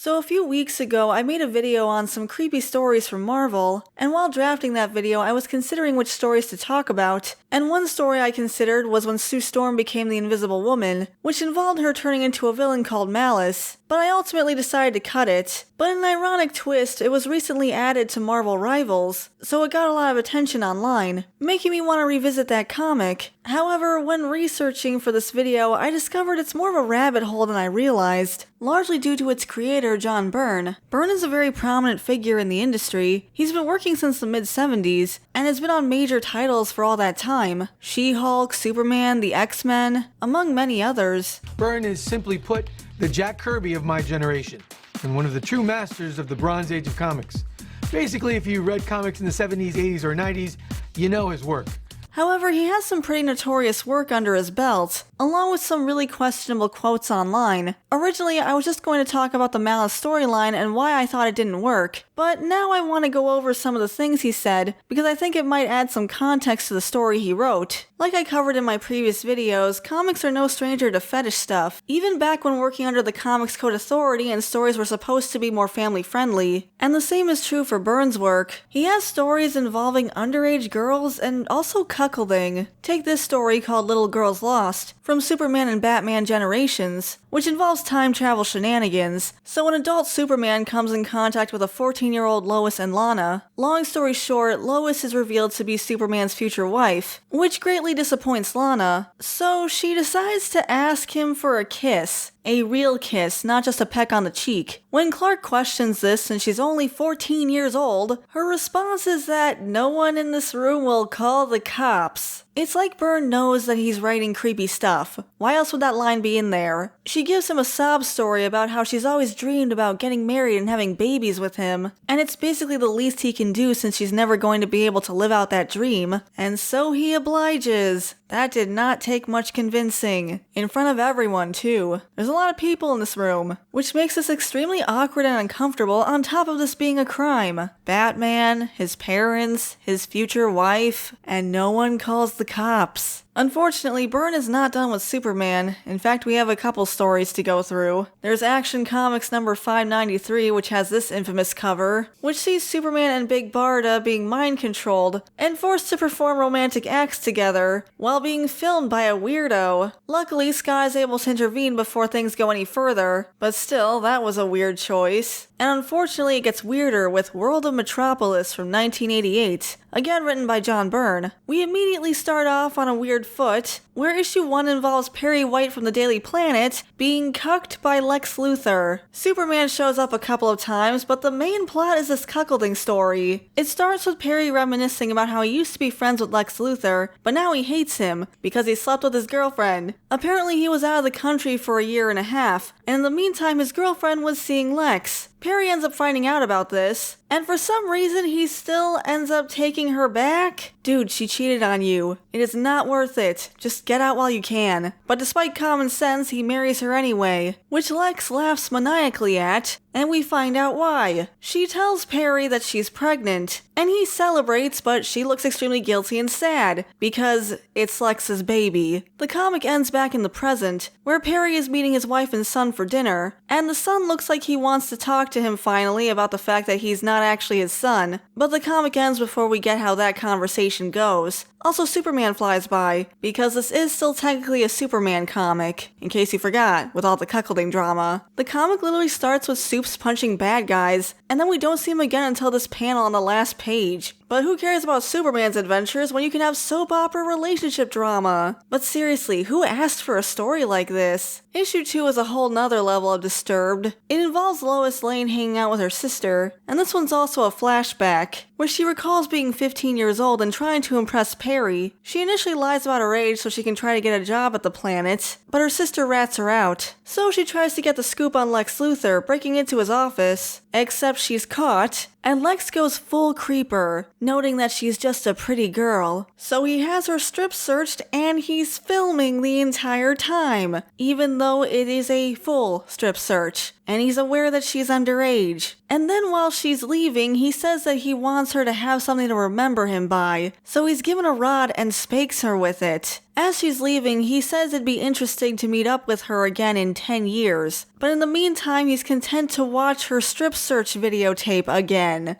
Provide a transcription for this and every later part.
So a few weeks ago, I made a video on some creepy stories from Marvel, and while drafting that video, I was considering which stories to talk about, and one story I considered was when Sue Storm became the Invisible Woman, which involved her turning into a villain called Malice, but I ultimately decided to cut it. But in an ironic twist, it was recently added to Marvel Rivals, so it got a lot of attention online, making me want to revisit that comic. However, when researching for this video, I discovered it's more of a rabbit hole than I realized, largely due to its creator, John Byrne. Byrne is a very prominent figure in the industry. He's been working since the mid-70s, and has been on major titles for all that time. She-Hulk, Superman, the X-Men, among many others. Byrne is, simply put, the Jack Kirby of my generation, and one of the true masters of the Bronze Age of comics. Basically, if you read comics in the 70s, 80s, or 90s, you know his work. However, he has some pretty notorious work under his belt, along with some really questionable quotes online. Originally, I was just going to talk about the Malice storyline and why I thought it didn't work, but now I want to go over some of the things he said, because I think it might add some context to the story he wrote. Like I covered in my previous videos, comics are no stranger to fetish stuff, even back when working under the Comics Code Authority and stories were supposed to be more family-friendly. And the same is true for Byrne's work. He has stories involving underage girls and also cuckolding. Take this story called Little Girls Lost, from Superman and Batman Generations, which involves time travel shenanigans. So an adult Superman comes in contact with a 14-year-old Lois and Lana. Long story short, Lois is revealed to be Superman's future wife, which greatly disappoints Lana, so she decides to ask him for a kiss. A real kiss, not just a peck on the cheek. When Clark questions this since she's only 14 years old, her response is that no one in this room will call the cops. It's like Byrne knows that he's writing creepy stuff. Why else would that line be in there? She gives him a sob story about how she's always dreamed about getting married and having babies with him, and it's basically the least he can do since she's never going to be able to live out that dream. And so he obliges. That did not take much convincing. In front of everyone, too. There's a lot of people in this room, which makes this extremely awkward and uncomfortable on top of this being a crime. Batman, his parents, his future wife, and no one calls the cops. Unfortunately, Byrne is not done with Superman. In fact, we have a couple stories to go through. There's Action Comics number 593, which has this infamous cover, which sees Superman and Big Barda being mind-controlled and forced to perform romantic acts together while being filmed by a weirdo. Luckily, Scott is able to intervene before things go any further, but still, that was a weird choice. And unfortunately, it gets weirder with World of Metropolis from 1988, again written by John Byrne. We immediately start off on a weird foot, where issue 1 involves Perry White from the Daily Planet being cucked by Lex Luthor. Superman shows up a couple of times, but the main plot is this cuckolding story. It starts with Perry reminiscing about how he used to be friends with Lex Luthor, but now he hates him because he slept with his girlfriend. Apparently he was out of the country for a year and a half, and in the meantime his girlfriend was seeing Lex. Perry ends up finding out about this, and for some reason he still ends up taking her back? Dude, she cheated on you. It is not worth it. Just get out while you can. But despite common sense, he marries her anyway, which Lex laughs maniacally at, and we find out why. She tells Perry that she's pregnant, and he celebrates, but she looks extremely guilty and sad, because it's Lex's baby. The comic ends back in the present, where Perry is meeting his wife and son for dinner, and the son looks like he wants to talk to him finally about the fact that he's not actually his son, but the comic ends before we get how that conversation goes. Also, Superman flies by, because this is still technically a Superman comic, in case you forgot, with all the cuckolding drama. The comic literally starts with Supes punching bad guys, and then we don't see him again until this panel on the last page. But who cares about Superman's adventures when you can have soap opera relationship drama? But seriously, who asked for a story like this? Issue 2 is a whole nother level of disturbed. It involves Lois Lane hanging out with her sister, and this one's also a flashback, where she recalls being 15 years old and trying to impress Perry. She initially lies about her age so she can try to get a job at the planet, but her sister rats her out. So she tries to get the scoop on Lex Luthor, breaking into his office, except she's caught, and Lex goes full creeper, noting that she's just a pretty girl. So he has her strip searched and he's filming the entire time, even though it is a full strip search, and he's aware that she's underage. And then while she's leaving, he says that he wants her to have something to remember him by, so he's given a rod and spanks her with it. As she's leaving, he says it'd be interesting to meet up with her again in 10 years, but in the meantime, he's content to watch her strip search videotape again.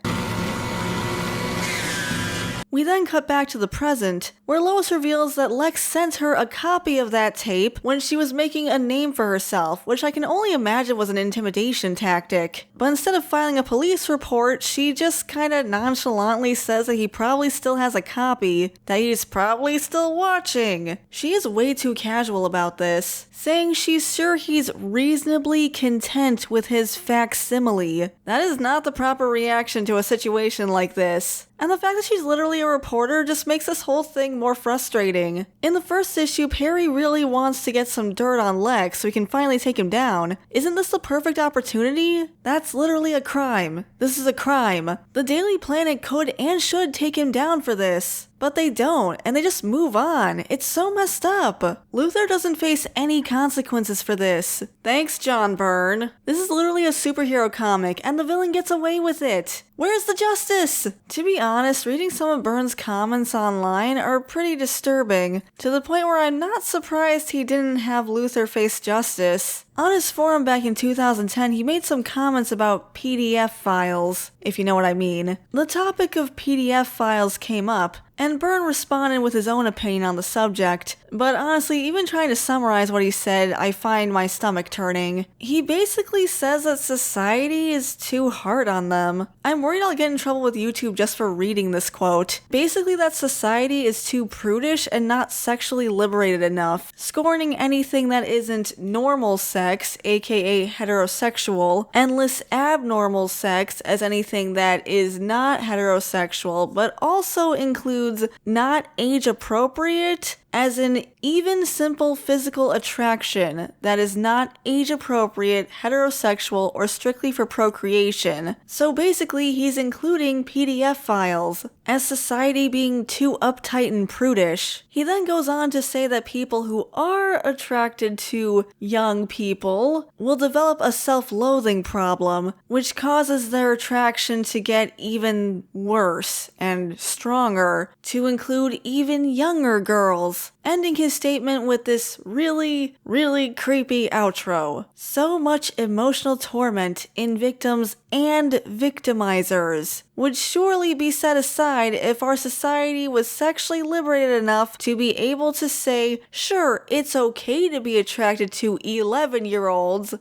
We then cut back to the present, where Lois reveals that Lex sent her a copy of that tape when she was making a name for herself, which I can only imagine was an intimidation tactic. But instead of filing a police report, she just kinda nonchalantly says that he probably still has a copy, that he's probably still watching. She is way too casual about this, saying she's sure he's reasonably content with his facsimile. That is not the proper reaction to a situation like this. And the fact that she's literally a reporter just makes this whole thing more frustrating. In the first issue, Perry really wants to get some dirt on Lex so he can finally take him down. Isn't this the perfect opportunity? That's literally a crime. This is a crime. The Daily Planet could and should take him down for this. But they don't, and they just move on. It's so messed up. Luthor doesn't face any consequences for this. Thanks, John Byrne. This is literally a superhero comic, and the villain gets away with it. Where's the justice? To be honest, reading some of Byrne's comments online are pretty disturbing, to the point where I'm not surprised he didn't have Luthor face justice. On his forum back in 2010, he made some comments about PDF files, if you know what I mean. The topic of PDF files came up, and Byrne responded with his own opinion on the subject, but honestly, even trying to summarize what he said, I find my stomach turning. He basically says that society is too hard on them. I'm worried I'll get in trouble with YouTube just for reading this quote. Basically that society is too prudish and not sexually liberated enough, scorning anything that isn't normal sex, aka heterosexual, and lists abnormal sex as anything that is not heterosexual, but also includes not age appropriate, as in even simple physical attraction that is not age-appropriate, heterosexual, or strictly for procreation. So basically, he's including PDF files, as society being too uptight and prudish. He then goes on to say that people who are attracted to young people will develop a self-loathing problem, which causes their attraction to get even worse and stronger, to include even younger girls. Ending his statement with this really, really creepy outro. So much emotional torment in victims and victimizers would surely be set aside if our society was sexually liberated enough to be able to say, sure, it's okay to be attracted to 11-year-olds,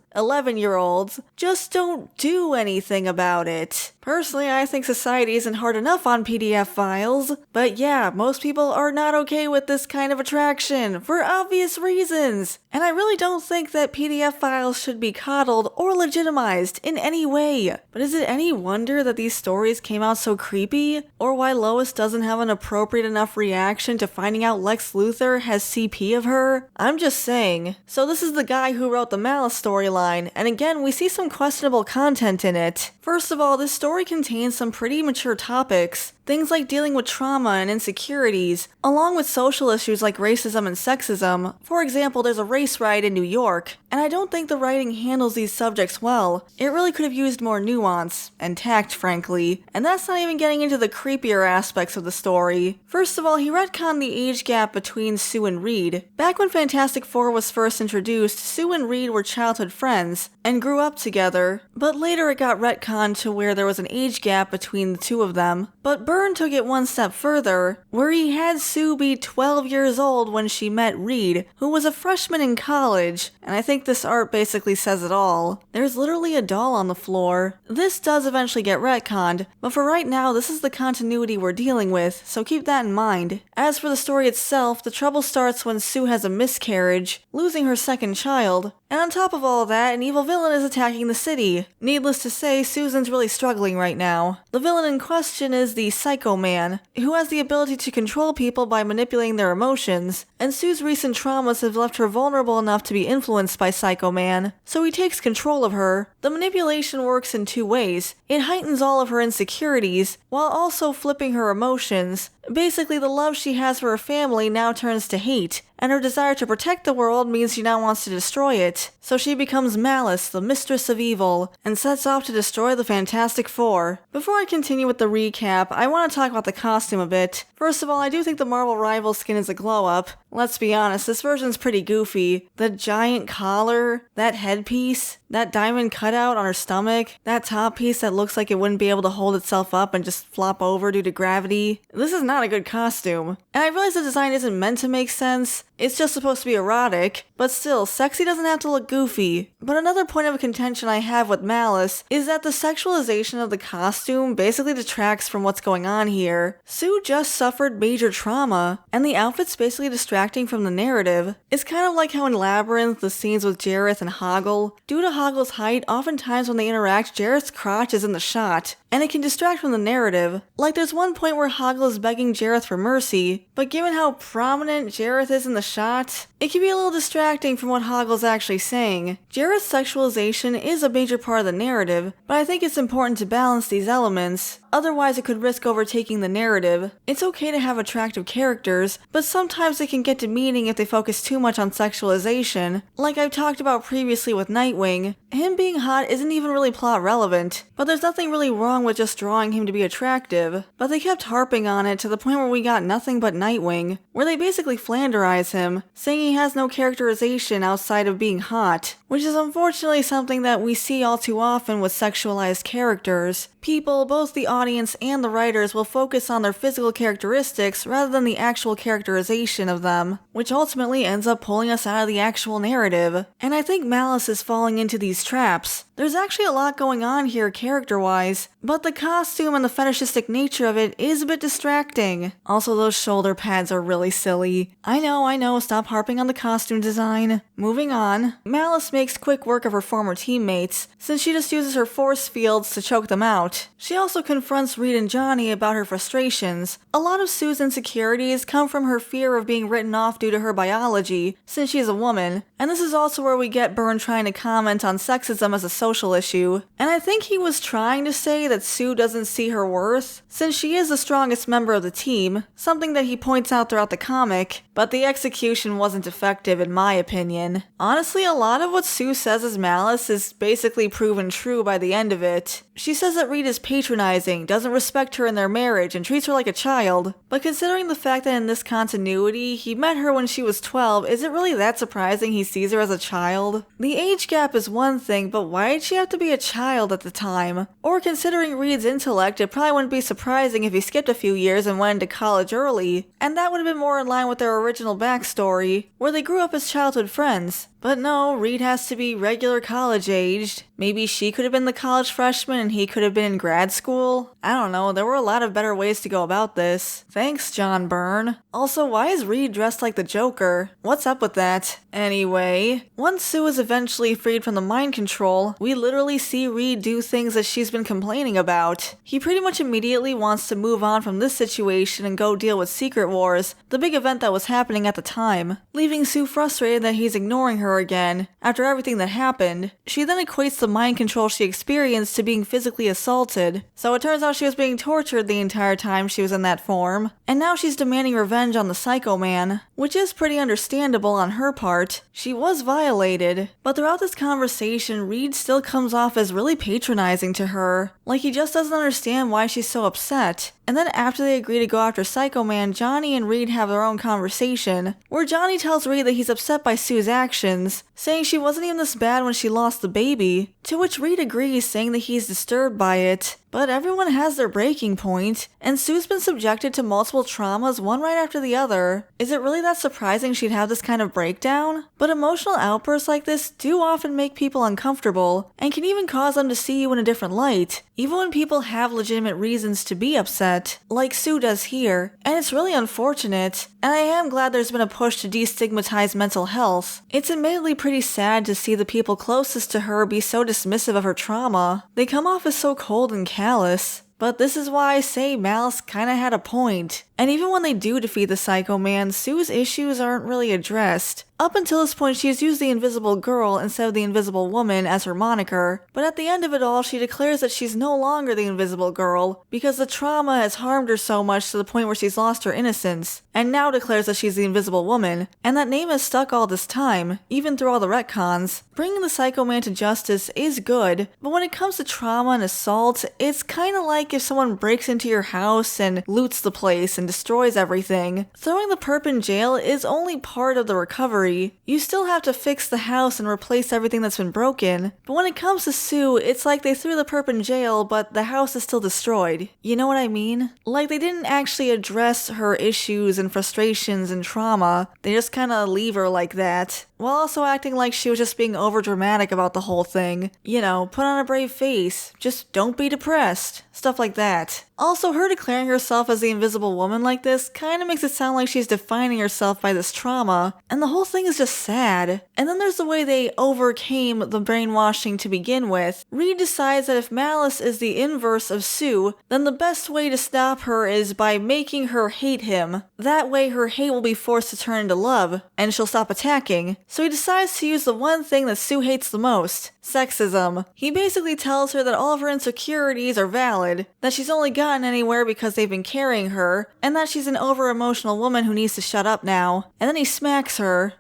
just don't do anything about it. Personally, I think society isn't hard enough on PDF files, but yeah, most people are not okay with this kind of attraction, for obvious reasons. And I really don't think that PDF files should be coddled or legitimized in any way. But is it any wonder that these stories came out so creepy? Or why Lois doesn't have an appropriate enough reaction to finding out Lex Luthor has CP of her? I'm just saying. So this is the guy who wrote the Malice storyline, and again, we see some questionable content in it. First of all, this story contains some pretty mature topics. Things like dealing with trauma and insecurities, along with social issues like racism and sexism. For example, there's a race riot in New York, and I don't think the writing handles these subjects well. It really could have used more nuance, and tact frankly, and that's not even getting into the creepier aspects of the story. First of all, he retconned the age gap between Sue and Reed. Back when Fantastic Four was first introduced, Sue and Reed were childhood friends, and grew up together, but later it got retconned to where there was an age gap between the two of them. But Byrne took it one step further, where he had Sue be 12 years old when she met Reed, who was a freshman in college, and I think this art basically says it all. There's literally a doll on the floor. This does eventually get retconned, but for right now this is the continuity we're dealing with, so keep that in mind. As for the story itself, the trouble starts when Sue has a miscarriage, losing her second child. And on top of all that, an evil villain is attacking the city. Needless to say, Susan's really struggling right now. The villain in question is the Psycho Man, who has the ability to control people by manipulating their emotions, and Sue's recent traumas have left her vulnerable enough to be influenced by Psycho Man, so he takes control of her. The manipulation works in two ways. It heightens all of her insecurities, while also flipping her emotions. Basically, the love she has for her family now turns to hate, and her desire to protect the world means she now wants to destroy it. So she becomes Malice, the mistress of evil, and sets off to destroy the Fantastic Four. Before I continue with the recap, I want to talk about the costume a bit. First of all, I do think the Marvel Rival skin is a glow-up. Let's be honest, this version's pretty goofy. The giant collar, that headpiece, that diamond cutout on her stomach, that top piece that looks like it wouldn't be able to hold itself up and just flop over due to gravity. This is not a good costume. And I realize the design isn't meant to make sense. It's just supposed to be erotic, but still, sexy doesn't have to look goofy. But another point of contention I have with Malice is that the sexualization of the costume basically detracts from what's going on here. Sue just suffered major trauma, and the outfit's basically distracting from the narrative. It's kind of like how in Labyrinth, the scenes with Jareth and Hoggle. Due to Hoggle's height, oftentimes when they interact, Jareth's crotch is in the shot, and it can distract from the narrative. Like there's one point where Hoggle is begging Jareth for mercy, but given how prominent Jareth is in the shot, it can be a little distracting from what Hoggle's actually saying. Jareth's sexualization is a major part of the narrative, but I think it's important to balance these elements. Otherwise, it could risk overtaking the narrative. It's okay to have attractive characters, but sometimes it can get demeaning if they focus too much on sexualization. Like I've talked about previously with Nightwing, him being hot isn't even really plot relevant, but there's nothing really wrong with just drawing him to be attractive. But they kept harping on it to the point where we got nothing but Nightwing, where they basically flanderize him, saying he has no characterization outside of being hot, which is unfortunately something that we see all too often with sexualized characters. People, both the audience and the writers, will focus on their physical characteristics rather than the actual characterization of them, which ultimately ends up pulling us out of the actual narrative. And I think Malice is falling into these traps. There's actually a lot going on here character-wise, but the costume and the fetishistic nature of it is a bit distracting. Also, those shoulder pads are really silly. I know, stop harping on the costume design. Moving on, Malice makes quick work of her former teammates, since she just uses her force fields to choke them out. She also confronts Reed and Johnny about her frustrations. A lot of Sue's insecurities come from her fear of being written off due to her biology, since she's a woman, and this is also where we get Byrne trying to comment on sexism as a social issue. And I think he was trying to say that Sue doesn't see her worth, since she is the strongest member of the team, something that he points out throughout the comic, but the execution wasn't effective in my opinion. Honestly, a lot of what Sue says as Malice is basically proven true by the end of it. She says that Reed is patronizing, doesn't respect her in their marriage, and treats her like a child. But considering the fact that in this continuity, he met her when she was 12, is it really that surprising he sees her as a child? The age gap is one thing, but why did she have to be a child at the time? Or considering Reed's intellect, it probably wouldn't be surprising if he skipped a few years and went into college early. And that would have been more in line with their original backstory, where they grew up as childhood friends. But no, Reed has to be regular college-aged. Maybe she could have been the college freshman and he could have been in grad school? I don't know, there were a lot of better ways to go about this. Thanks, John Byrne. Also, why is Reed dressed like the Joker? What's up with that? Anyway, once Sue is eventually freed from the mind control, we literally see Reed do things that she's been complaining about. He pretty much immediately wants to move on from this situation and go deal with Secret Wars, the big event that was happening at the time, leaving Sue frustrated that he's ignoring her again. After everything that happened, she then equates the mind control she experienced to being physically assaulted. So it turns out she was being tortured the entire time she was in that form, and now she's demanding revenge on the Psycho Man, which is pretty understandable on her part. She was violated, but throughout this conversation, Reed still comes off as really patronizing to her, like he just doesn't understand why she's so upset. And then after they agree to go after Psycho Man, Johnny and Reed have their own conversation, where Johnny tells Reed that he's upset by Sue's actions, saying she wasn't even this bad when she lost the baby, to which Reed agrees, saying that he's disturbed by it. But everyone has their breaking point, and Sue's been subjected to multiple traumas, one right after the other. Is it really that surprising she'd have this kind of breakdown? But emotional outbursts like this do often make people uncomfortable, and can even cause them to see you in a different light, even when people have legitimate reasons to be upset, like Sue does here, and it's really unfortunate. And I am glad there's been a push to destigmatize mental health. It's admittedly pretty sad to see the people closest to her be so dismissive of her trauma. They come off as so cold and callous. But this is why I say Malice kinda had a point. And even when they do defeat the Psycho Man, Sue's issues aren't really addressed. Up until this point, she's used the Invisible Girl instead of the Invisible Woman as her moniker, but at the end of it all, she declares that she's no longer the Invisible Girl because the trauma has harmed her so much to the point where she's lost her innocence, and now declares that she's the Invisible Woman, and that name has stuck all this time, even through all the retcons. Bringing the Psycho Man to justice is good, but when it comes to trauma and assault, it's kinda like if someone breaks into your house and loots the place and destroys everything. Throwing the perp in jail is only part of the recovery. You still have to fix the house and replace everything that's been broken, but when it comes to Sue, it's like they threw the perp in jail, but the house is still destroyed. You know what I mean? Like they didn't actually address her issues and frustrations and trauma, they just kinda leave her like that, while also acting like she was just being overdramatic about the whole thing. You know, put on a brave face, just don't be depressed, stuff like that. Also, her declaring herself as the Invisible Woman like this kinda makes it sound like she's defining herself by this trauma, and the whole thing is just sad. And then there's the way they overcame the brainwashing to begin with. Reed decides that if Malice is the inverse of Sue, then the best way to stop her is by making her hate him. That way her hate will be forced to turn into love, and she'll stop attacking. So he decides to use the one thing that Sue hates the most: sexism. He basically tells her that all of her insecurities are valid, that she's only gotten anywhere because they've been carrying her, and that she's an over-emotional woman who needs to shut up now. And then he smacks her.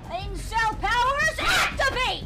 Brain cell powers activate!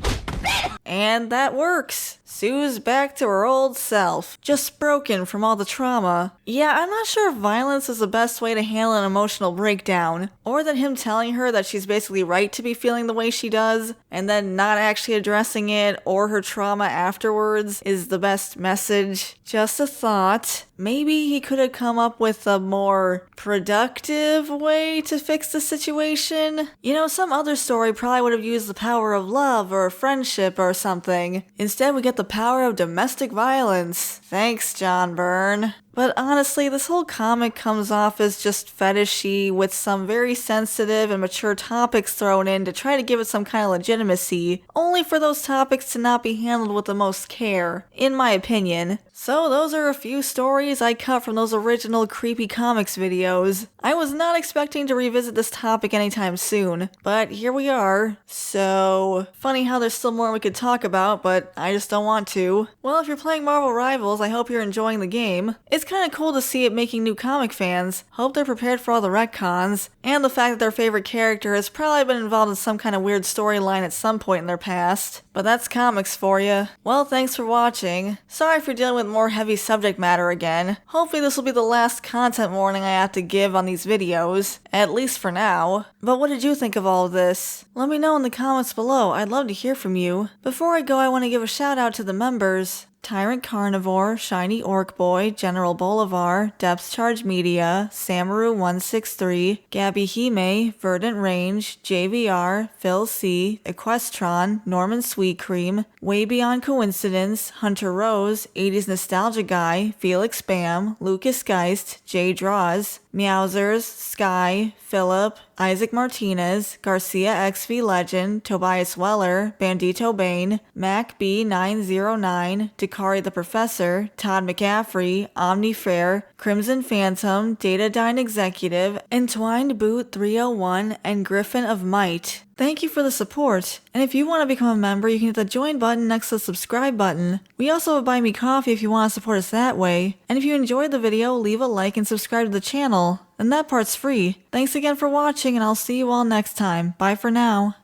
And that works. Sue's back to her old self, just broken from all the trauma. Yeah, I'm not sure if violence is the best way to handle an emotional breakdown, or that him telling her that she's basically right to be feeling the way she does, and then not actually addressing it or her trauma afterwards is the best message. Just a thought. Maybe he could have come up with a more productive way to fix the situation. You know, some other story probably would have used the power of love or friendship or something. Instead, we get the power of domestic violence. Thanks, John Byrne. But honestly, this whole comic comes off as just fetishy with some very sensitive and mature topics thrown in to try to give it some kind of legitimacy, only for those topics to not be handled with the most care, in my opinion. So those are a few stories I cut from those original Creepy Comics videos. I was not expecting to revisit this topic anytime soon, but here we are. So, funny how there's still more we could talk about, but I just don't want to. Well, if you're playing Marvel Rivals, I hope you're enjoying the game. It's kind of cool to see it making new comic fans. Hope they're prepared for all the retcons, and the fact that their favorite character has probably been involved in some kind of weird storyline at some point in their past. But that's comics for you. Well, thanks for watching. Sorry for dealing with more heavy subject matter again. Hopefully this will be the last content warning I have to give on these videos, at least for now. But what did you think of all of this? Let me know in the comments below, I'd love to hear from you. Before I go, I want to give a shout out to the members: Tyrant Carnivore, Shiny Orc Boy, General Bolivar, Depth Charge Media, Samaru163, Gabby Hime, Verdant Range, JVR, Phil C, Equestron, Norman Sweet Cream, Way Beyond Coincidence, Hunter Rose, 80s Nostalgia Guy, Felix Bam, Lucas Geist, Jay Draws, Meowsers, Sky, Philip, Isaac Martinez, Garcia XV Legend, Tobias Weller, Bandito Bane, Mac B909, Dakari the Professor, Todd McCaffrey, Omni Fair, Crimson Phantom, Datadyne Executive, Entwined Boot 301, and Griffin of Might. Thank you for the support, and if you want to become a member, you can hit the join button next to the subscribe button. We also have Buy Me Coffee if you want to support us that way, and if you enjoyed the video, leave a like and subscribe to the channel, and that part's free. Thanks again for watching, and I'll see you all next time. Bye for now.